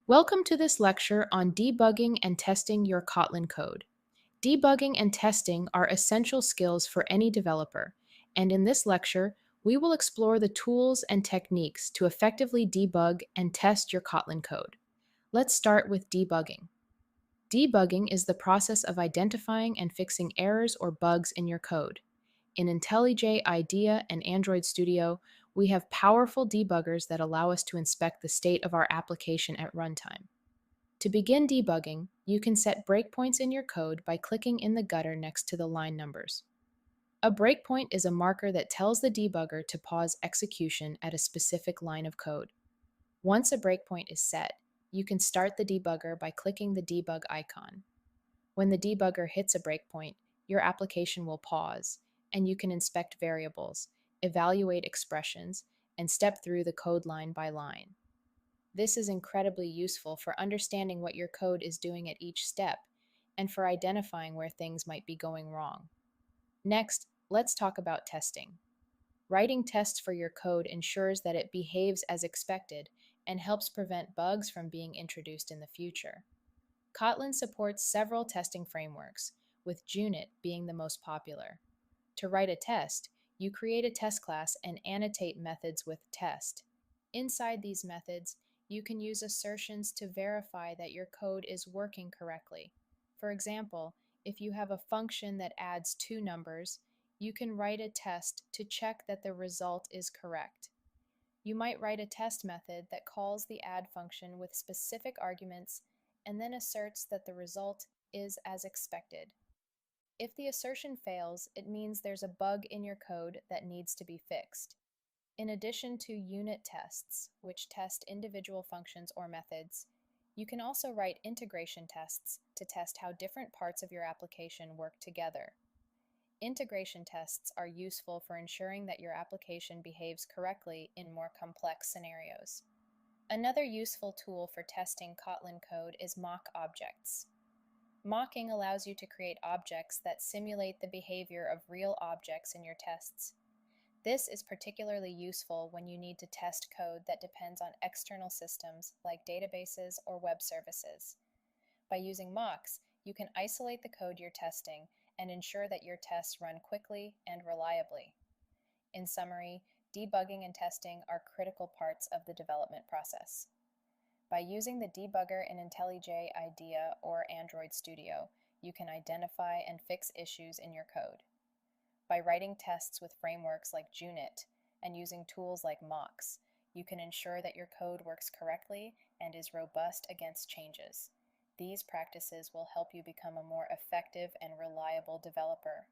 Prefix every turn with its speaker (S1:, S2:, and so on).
S1: Welcome to this lecture on debugging and testing your Kotlin code. Debugging and testing are essential skills for any developer, and in this lecture, we will explore the tools and techniques to effectively debug and test your Kotlin code. Let's start with debugging. Debugging is the process of identifying and fixing errors or bugs in your code. In IntelliJ IDEA and Android Studio, we have powerful debuggers that allow us to inspect the state of our application at runtime. To begin debugging, you can set breakpoints in your code by clicking in the gutter next to the line numbers. A breakpoint is a marker that tells the debugger to pause execution at a specific line of code. Once a breakpoint is set, you can start the debugger by clicking the debug icon. When the debugger hits a breakpoint, your application will pause, and you can inspect variables, evaluate expressions, and step through the code line by line. This is incredibly useful for understanding what your code is doing at each step and for identifying where things might be going wrong. Next, let's talk about testing. Writing tests for your code ensures that it behaves as expected and helps prevent bugs from being introduced in the future. Kotlin supports several testing frameworks, with Junit being the most popular. To write a test, you create a test class and annotate methods with test. Inside these methods, you can use assertions to verify that your code is working correctly. For example, if you have a function that adds two numbers, you can write a test to check that the result is correct. You might write a test method that calls the add function with specific arguments and then asserts that the result is as expected. If the assertion fails, it means there's a bug in your code that needs to be fixed. In addition to unit tests, which test individual functions or methods, you can also write integration tests to test how different parts of your application work together. Integration tests are useful for ensuring that your application behaves correctly in more complex scenarios. Another useful tool for testing Kotlin code is mock objects. Mocking allows you to create objects that simulate the behavior of real objects in your tests. This is particularly useful when you need to test code that depends on external systems like databases or web services. By using mocks, you can isolate the code you're testing and ensure that your tests run quickly and reliably. In summary, debugging and testing are critical parts of the development process. By using the debugger in IntelliJ IDEA or Android Studio, you can identify and fix issues in your code. By writing tests with frameworks like Junit and using tools like mocks, you can ensure that your code works correctly and is robust against changes. These practices will help you become a more effective and reliable developer.